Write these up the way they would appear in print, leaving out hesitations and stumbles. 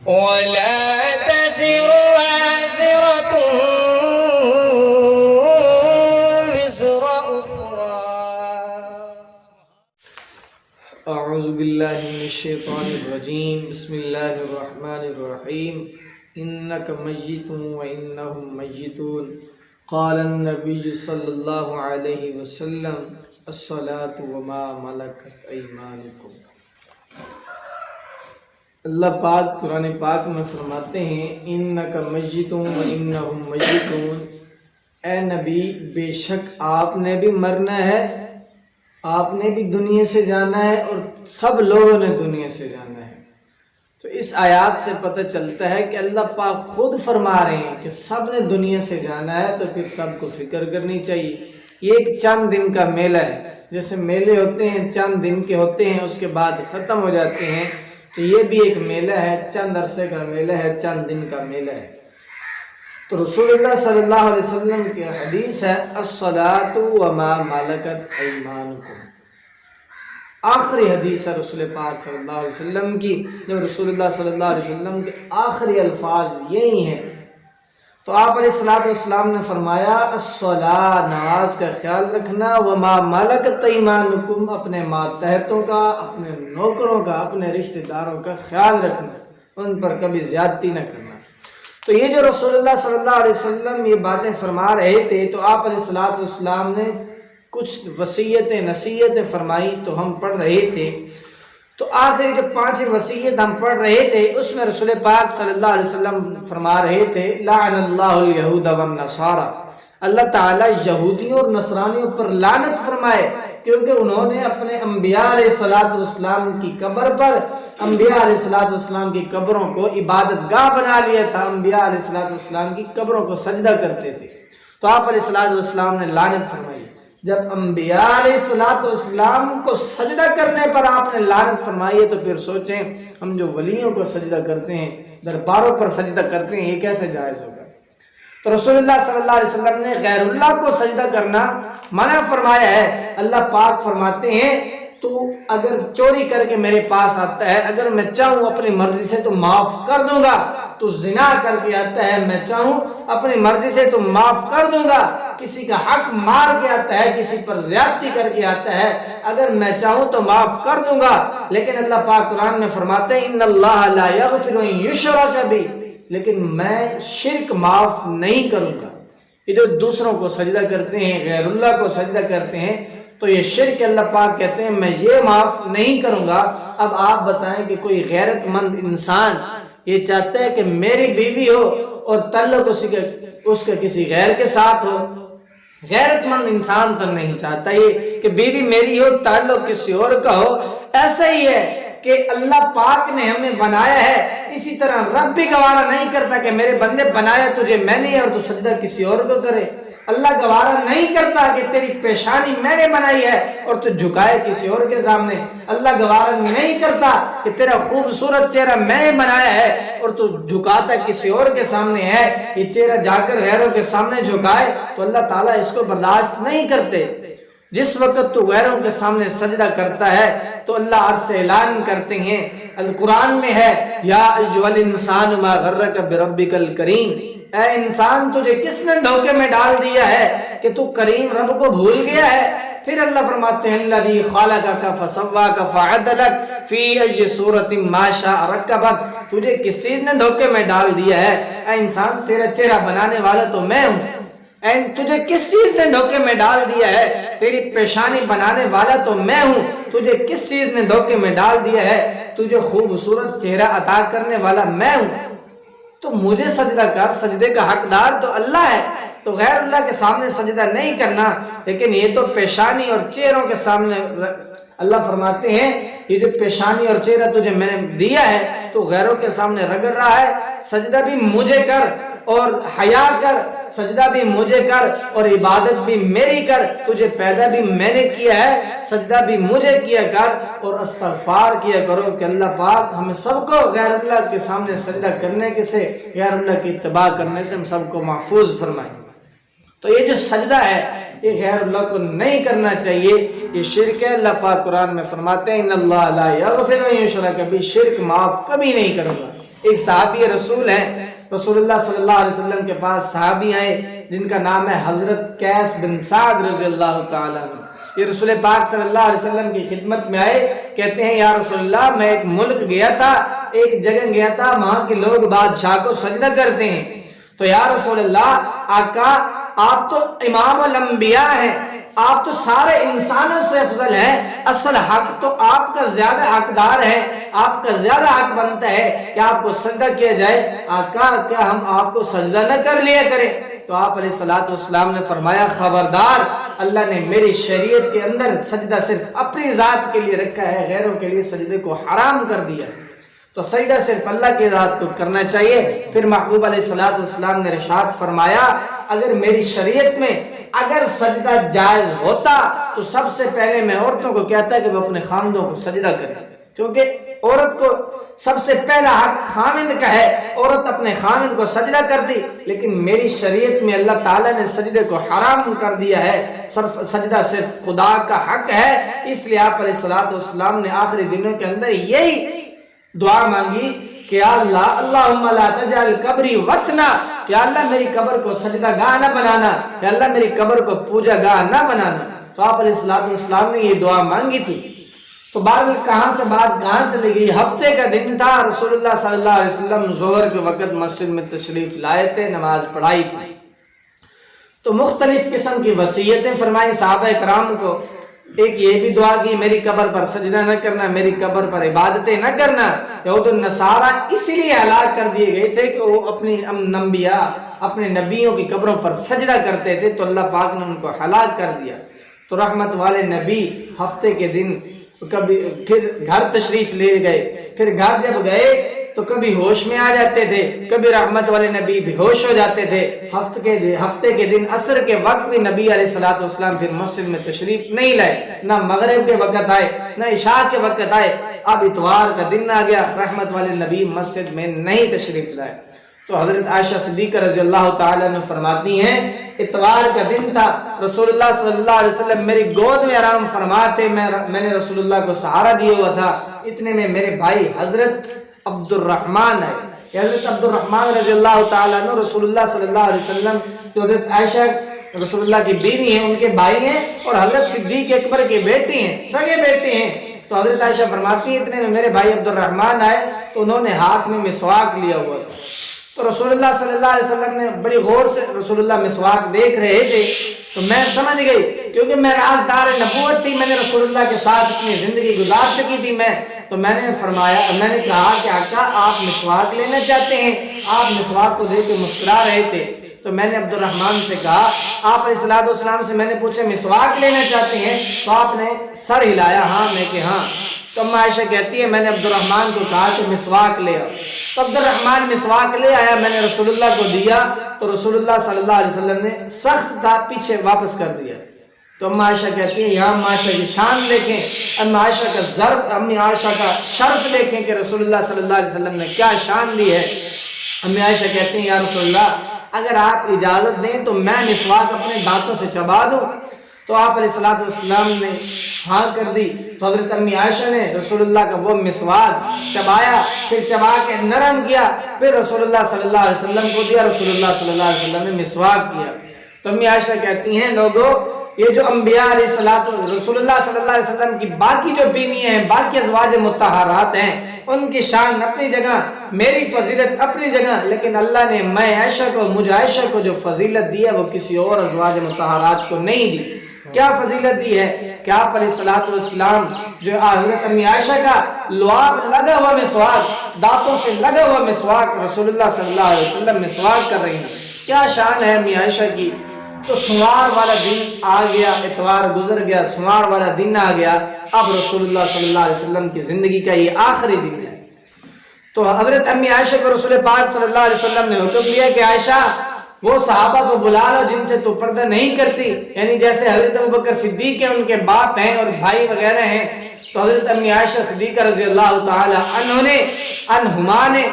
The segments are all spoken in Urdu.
ولا تزر وازرة وزر أخرى. اعوذ باللہ من الشیطان الرجیم. بسم اللہ الرحمن الرحیم. انک میت وانہم میتون. قال النبی صلی اللہ علیہ وسلم الصلاۃ وما ملکت ایمانکم. اللہ پاک قرآن پاک میں فرماتے ہیں انک میت وانہم میتون. اے نبی بے شک آپ نے بھی مرنا ہے، آپ نے بھی دنیا سے جانا ہے اور سب لوگوں نے دنیا سے جانا ہے. تو اس آیات سے پتہ چلتا ہے کہ اللہ پاک خود فرما رہے ہیں کہ سب نے دنیا سے جانا ہے، تو پھر سب کو فکر کرنی چاہیے. یہ ایک چند دن کا میلہ ہے، جیسے میلے ہوتے ہیں چند دن کے ہوتے ہیں اس کے بعد ختم ہو جاتے ہیں، تو یہ بھی ایک میلہ ہے، چند عرصے کا میلہ ہے، چند دن کا میلہ ہے. تو رسول اللہ صلی اللہ علیہ وسلم کی حدیث ہے الصلاۃ وما ملکت ایمانکم. آخری حدیث ہے رسول پاک صلی اللہ علیہ وسلم کی، جب رسول اللہ صلی اللہ علیہ وسلم کے آخری الفاظ یہی ہیں. تو آپ علیہ السلام نے فرمایا الصلاۃ، نماز کا خیال رکھنا، وما ملکت ایمانکم، اپنے ماتحتوں کا، اپنے نوکروں کا، اپنے رشتہ داروں کا خیال رکھنا، ان پر کبھی زیادتی نہ کرنا. تو یہ جو رسول اللہ صلی اللہ علیہ وسلم یہ باتیں فرما رہے تھے، تو آپ علیہ السلام نے کچھ وصیتیں نصیحتیں فرمائی تو ہم پڑھ رہے تھے. تو آخری جو 5 وصیت ہم پڑھ رہے تھے اس میں رسول پاک صلی اللہ علیہ وسلم فرما رہے تھے لعن اللہ الیہود والنصارى، اللہ تعالیٰ یہودیوں اور نصرانیوں پر لعنت فرمائے، کیونکہ انہوں نے اپنے انبیاء علیہ السلام کی قبر پر، انبیاء علیہ السلام کی قبروں کو عبادت گاہ بنا لیا تھا، انبیاء علیہ السلام کی قبروں کو سجدہ کرتے تھے. تو آپ علیہ السلام نے لعنت فرمائی. جب انبیاء علیہ السلام کو سجدہ کرنے پر آپ نے لعنت فرمائی ہے، تو پھر سوچیں ہم جو ولیوں کو سجدہ کرتے ہیں، درباروں پر سجدہ کرتے ہیں، یہ کیسے جائز ہوگا؟ تو رسول اللہ صلی اللہ علیہ وسلم نے غیر اللہ کو سجدہ کرنا منع فرمایا ہے. اللہ پاک فرماتے ہیں تو اگر چوری کر کے میرے پاس آتا ہے، اگر میں چاہوں اپنی مرضی سے تو معاف کر دوں گا. تو زنا کر کے آتا ہے، میں چاہوں اپنی مرضی سے تو معاف کر دوں گا. کسی کا حق مار کے آتا ہے، کسی پر زیادتی کر کے آتا ہے، اگر میں چاہوں تو معاف کر دوں گا. لیکن اللہ پاک قرآن میں فرماتے ہیں ان اللہ لا یغفر ان یشرک بہ، لیکن میں شرک معاف نہیں کروں گا. یہ جو دوسروں کو سجدہ کرتے ہیں، غیر اللہ کو سجدہ کرتے ہیں، تو یہ شرک اللہ پاک کہتے ہیں میں یہ معاف نہیں کروں گا. اب آپ بتائیں کہ کوئی غیرت مند انسان یہ چاہتا ہے کہ میری بیوی ہو اور تعلق اس کا کسی غیر کے ساتھ ہو؟ غیرت مند انسان تو نہیں چاہتا یہ کہ بیوی میری ہو تعلق کسی اور کا ہو. ایسا ہی ہے کہ اللہ پاک نے ہمیں بنایا ہے، اسی طرح رب بھی گوارا نہیں کرتا کہ میرے بندے بنایا تجھے میں نے اور تو سجدہ کسی اور کو کرے. اللہ گوارا نہیں کرتا کہ تیری پیشانی میں نے بنائی ہے اور تو جھکائے کسی اور کے سامنے. اللہ گوارا نہیں کرتا کہ تیرا خوبصورت چہرہ میں نے بنایا ہے اور تو جھکاتا کسی اور کے سامنے ہے، یہ چہرہ جا کر غیروں کے سامنے جھکائے. تو اللہ تعالیٰ اس کو برداشت نہیں کرتے. جس وقت تو غیروں کے سامنے سجدہ کرتا ہے تو اللہ عرض سے اعلان کرتے ہیں، القرآن میں ہے یا ایھا الانسان ما غرک بربک الکریم، اے انسان تجھے کس نے دھوکے میں ڈال دیا ہے کہ تو کریم رب کو بھول گیا ہے. پھر اللہ فرماتے ہیں الذی خلقک فسواک فعدلک فی ای صورت ما شاء رکبک، تجھے کس چیز نے دھوکے میں ڈال دیا ہے؟ اے انسان تیرا چہرہ بنانے والا تو میں ہوں. تجھے کس چیز نے دھوکے میں ڈال دیا ہے؟ تیری پیشانی بنانے والا تو میں ہوں. تجھے کس چیز نے دھوکے میں ڈال دیا ہے؟ تجھے خوبصورت چہرہ عطا کرنے والا میں ہوں. تو مجھے سجدہ کر، سجدے کا حقدار تو اللہ ہے. تو غیر اللہ کے سامنے سجدہ نہیں کرنا، لیکن یہ تو پیشانی اور چہروں کے سامنے. اللہ فرماتے ہیں یہ جو پیشانی اور چہرہ تجھے میں نے دیا ہے تو غیروں کے سامنے رگڑ رہا ہے. سجدہ بھی مجھے کر اور حیا کر، سجدہ بھی مجھے کر اور عبادت بھی میری کر. تجھے پیدا بھی میں نے کیا ہے، سجدہ بھی مجھے کیا کر اور استغفار کیا کرو کہ اللہ پاک ہمیں سب کو غیر اللہ کے سامنے سجدہ کرنے کے سے، غیر اللہ کی اتباع کرنے سے ہم سب کو محفوظ فرمائے. تو یہ جو سجدہ ہے یہ غیر اللہ کو نہیں کرنا چاہیے، یہ شرک ہے. اللہ پاک قرآن میں فرماتے ہیں ان اللہ لا یغفر ان یشرک بہ، شرک معاف کبھی نہیں کروں گا. ایک صحابی رسول ہیں، رسول اللہ صلی اللہ علیہ وسلم کے پاس صحابی آئے جن کا نام ہے حضرت قیس بن سعد رضی اللہ تعالیٰ عنہ۔ یہ رسول پاک صلی اللہ علیہ وسلم کی خدمت میں آئے، کہتے ہیں یا رسول اللہ میں ایک ملک گیا تھا، ایک جگہ گیا تھا، وہاں کے لوگ بادشاہ کو سجدہ کرتے ہیں، تو یا رسول اللہ آقا آپ تو امام الانبیاء ہیں، آپ تو سارے انسانوں سے افضل ہیں، اصل حق تو آپ کا زیادہ حقدار ہے، آپ کا زیادہ حق بنتا ہے کہ آپ کو سجدہ کیا جائے، آقا کیا ہم آپ کو سجدہ نہ کر لیا کریں؟ تو آپ علیہ السلام نے فرمایا خبردار، اللہ نے میری شریعت کے اندر سجدہ صرف اپنی ذات کے لیے رکھا ہے، غیروں کے لیے سجدے کو حرام کر دیا، تو سجدہ صرف اللہ کی ذات کو کرنا چاہیے۔ پھر محبوب علیہ السلام نے ارشاد فرمایا اگر میری شریعت میں اگر سجدہ جائز ہوتا تو سب سے پہلے میں عورتوں کو کہتا ہے کہ وہ اپنے خامندوں کو سجدہ کرے، کیونکہ عورت کو سب سے پہلا حق خامند کا ہے، عورت اپنے خامند کو سجدہ کرتی، لیکن میری شریعت میں اللہ تعالیٰ نے سجدے کو حرام کر دیا ہے، سجدہ صرف خدا کا حق ہے، اس لیے آپ علیہ السلام نے آخری دنوں کے اندر یہی دعا مانگی کہ اللہ اللہم لا تجعل قبری وثنا، کہ اللہ میری قبر کو سجدہ گاہ نہ بنانا، کہ اللہ میری قبر کو پوجا گاہ نہ بنانا۔ تو آپ علیہ السلام نے یہ دعا مانگی تھی۔ تو بعد کہاں سے بات کہاں چلی گئی؟ ہفتے کا دن تھا، رسول اللہ صلی اللہ علیہ وسلم ظہر کے وقت مسجد میں تشریف لائے تھے، نماز پڑھائی تھی، تو مختلف قسم کی وصیتیں فرمائی صحابہ کرام کو۔ ایک یہ بھی دعا کی میری قبر پر سجدہ نہ کرنا، میری قبر پر عبادتیں نہ کرنا۔ یہود النصارہ اسی لیے ہلاک کر دیے گئے تھے کہ وہ اپنی انبیاء اپنے نبیوں کی قبروں پر سجدہ کرتے تھے، تو اللہ پاک نے ان کو ہلاک کر دیا۔ تو رحمت والے نبی ہفتے کے دن کبھی پھر گھر تشریف لے گئے، پھر گھر جب گئے تو کبھی ہوش میں آ جاتے تھے، کبھی رحمت والے نبی بے ہوش ہو جاتے تھے۔ ہفتے کے دن عصر کے وقت بھی نبی علیہ السلام پھر مسجد میں تشریف نہیں لائے، نہ مغرب کے وقت آئے نہ عشاء کے وقت آئے۔ اب اتوار کا دن آ گیا، رحمت والے نبی مسجد میں نہیں تشریف لائے، تو حضرت عائشہ صدیقہ رضی اللہ تعالیٰ عنہ فرماتی ہیں اتوار کا دن تھا، رسول اللہ صلی اللہ علیہ وسلم میری گود میں آرام فرماتے، میں نے رسول اللہ کو سہارا دیا ہوا تھا، اتنے میں میرے بھائی حضرت عبد الرحمن ہے، حضرت عبد الرحمن رضی اللہ تعالیٰ عنہ رسول اللہ صلی اللہ علیہ وسلم جو حضرت عائشہ رسول اللہ کی بیوی ہیں، ان کے بھائی ہیں، اور حضرت صدیق اکبر کے بیٹے ہیں، سگے بیٹے ہیں۔ تو حضرت عائشہ فرماتی ہیں اتنے میں میرے بھائی عبد الرحمن آئے تو انہوں نے ہاتھ میں مسواک لیا ہوا تھا، تو رسول اللہ صلی اللہ علیہ وسلم نے بڑی غور سے رسول اللہ مسواک دیکھ رہے تھے، تو میں سمجھ گئی کیونکہ میں رازدار نبوت تھی، میں نے رسول اللہ کے ساتھ اپنی زندگی گزار چکی تھی، تو میں نے کہا کہ آقا آپ مسواک لینا چاہتے ہیں؟ آپ مسواک کو دیکھ کے مسکرا رہے تھے، تو میں نے عبد الرحمن سے کہا، آپ علیہ السلام سے میں نے پوچھا مسواک لینا چاہتے ہیں؟ تو آپ نے سر ہلایا ہاں، میں کہ ہاں۔ تو اما عائشہ کہتی ہے میں نے عبد الرحمن کو کہا کہ مسواک لے آؤ، تو عبد الرحمن مسواک لے آیا، میں نے رسول اللہ کو دیا تو رسول اللہ صلی اللہ علیہ وسلم نے سخت تھا پیچھے واپس کر دیا۔ تو اما عائشہ کہتی ہیں یہاں اما عائشہ کی شان دیکھیں، اما عائشہ کا ضرب، امی عائشہ کا شرف دیکھیں کہ رسول اللہ صلی اللہ علیہ وسلم نے کیا شان دی ہے۔ امی عائشہ کہتی ہیں یا رسول اللہ اگر آپ اجازت دیں تو میں مسواک اپنے دانتوں سے چبا دوں؟ تو آپ علیہ السلام نے ہاں کر دی، تو حضرت امی عائشہ نے رسول اللہ کا وہ مسواک چبایا، پھر چبا کے نرم کیا، پھر رسول اللہ صلی اللہ علیہ وسلم کو دیا، رسول اللہ صلی اللہ علیہ وسلم نے مسواک کیا۔ تو امی عائشہ کہتی ہیں لوگوں یہ جو انبیاء علیہ رسول اللہ صلی اللہ علیہ وسلم کی باقی جو بیویاں ہیں، باقی ازواج مطہرات ہیں، ان کی شان اپنی جگہ، میری فضیلت اپنی جگہ، لیکن اللہ نے میں عائشہ کو، مجھ عائشہ کو جو فضیلت دی ہے وہ کسی اور ازواج مطہرات کو نہیں دی۔ کیا فضیلت دی ہے کہ آپ علیہ السلام جو حضرت امی عائشہ کا لعاب لگا ہوا مسواک، دانتوں سے لگا ہوا مسواک، رسول اللہ صلی اللہ علیہ وسلم مسواک کر رہی ہیں، کیا شان ہے امی عائشہ کی۔ تو سوار والا دن آ گیا، اتوار گزر گیا، سوار والا دن آ گیا، اب رسول اللہ صلی اللہ علیہ وسلم کی زندگی کا یہ آخری دن ہے۔ تو حضرت امی عائشہ کو رسول پاک صلی اللہ علیہ وسلم نے حکم دیا کہ عائشہ وہ صحابہ کو بلا لو جن سے تو پردہ نہیں کرتی، یعنی جیسے حضرت ابوبکر صدیق ہیں، ان کے باپ ہیں اور بھائی وغیرہ ہیں، تو حضرت امی عائشہ صدیقہ رضی اللہ تعالی عنہما نے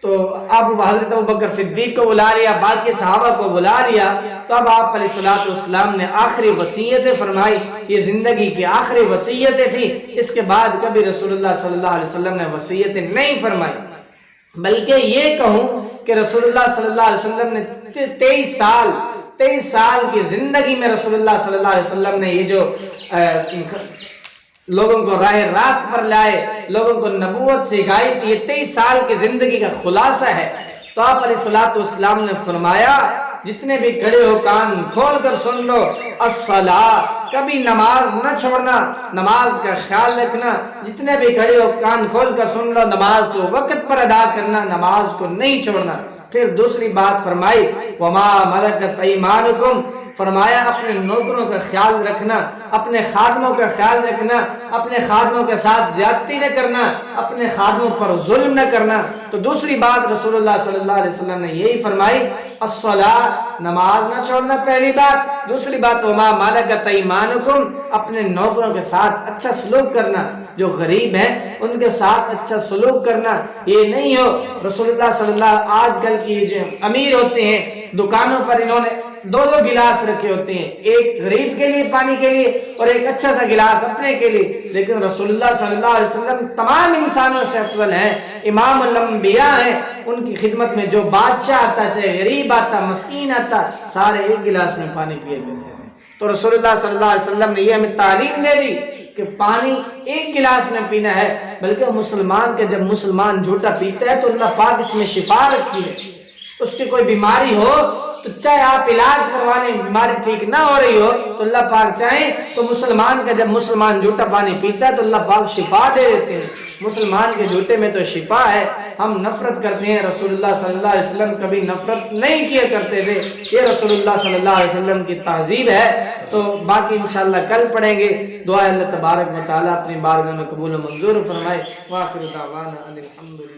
تو اب حضرت ابوبکر صدیق کو بلا لیا، باقی صحابہ کو بلا لیا، تو اب آپ علیہ السلام نے آخری وصیتیں فرمائی، یہ زندگی کی آخری وصیتیں تھی، اس کے بعد کبھی رسول اللہ صلی اللہ علیہ وسلم نے وصیتیں نہیں فرمائی۔ بلکہ یہ کہوں کہ رسول اللہ صلی اللہ علیہ وسلم نے 23 سال کی زندگی میں رسول اللہ صلی اللہ علیہ وسلم نے یہ جو لوگوں کو راہ راست پر لائے، لوگوں کو نبوت سکھائی تھی، یہ 23 سال کی زندگی کا خلاصہ ہے۔ تو آپ علیہ السلام نے فرمایا جتنے بھی کھڑے ہو کان کھول کر سن لو، الصلاۃ، کبھی نماز نہ چھوڑنا، نماز کا خیال رکھنا، جتنے بھی کھڑے ہو کان کھول کر سن لو، نماز کو وقت پر ادا کرنا، نماز کو نہیں چھوڑنا۔ پھر دوسری بات فرمائی وما ملکت ایمانکم، فرمایا اپنے نوکروں کا خیال رکھنا، اپنے خادموں کا خیال رکھنا، اپنے خادموں کے ساتھ زیادتی نہ کرنا، اپنے خادموں پر ظلم نہ کرنا۔ تو دوسری بات رسول اللہ صلی اللہ علیہ وسلم نے یہی فرمائی، الصلاۃ، نماز نہ چھوڑنا، پہلی بات۔ دوسری بات وما ملکت ایمانکم، اپنے نوکروں کے ساتھ اچھا سلوک کرنا، جو غریب ہیں ان کے ساتھ اچھا سلوک کرنا۔ یہ نہیں ہو رسول اللہ صلی اللہ، آج کل کی جو امیر ہوتے ہیں دکانوں پر انہوں نے 2 گلاس رکھے ہوتے ہیں، ایک غریب کے لیے پانی کے لیے اور ایک اچھا سا گلاس اپنے کے لیے، لیکن رسول اللہ صلی اللہ علیہ وسلم تمام انسانوں سے افضل ہیں، امام الانبیاء ہیں۔ ان کی خدمت میں جو بادشاہ آتا، چاہے غریب آتا، مسکین آتا، سارے ایک گلاس میں پانی پیے لیتے ہیں۔ تو رسول اللہ صلی اللہ علیہ وسلم نے یہ ہمیں تعلیم دے دی کہ پانی ایک گلاس میں پینا ہے، بلکہ مسلمان کے جب مسلمان جھوٹا پیتا ہے تو اللہ پاک اس میں شفا رکھی ہے۔ اس کی کوئی بیماری ہو تو چاہے آپ علاج کروانے، بیماری ٹھیک نہ ہو رہی ہو تو اللہ پاک چاہیں تو مسلمان کا جب مسلمان جھوٹا پانی پیتا ہے تو اللہ پاک شفا دے دیتے ہیں۔ مسلمان کے جھوٹے میں تو شفا ہے۔ ہم نفرت کرتے ہیں، رسول اللہ صلی اللہ علیہ وسلم کبھی نفرت نہیں کیا کرتے تھے، یہ رسول اللہ صلی اللہ علیہ وسلم کی تہذیب ہے۔ تو باقی انشاءاللہ کل پڑھیں گے۔ دعا اللہ تبارک و تعالیٰ اپنی بارگاہ میں قبول و منظور فرمائے۔ وآخر دعوانا ان الحمد للہ۔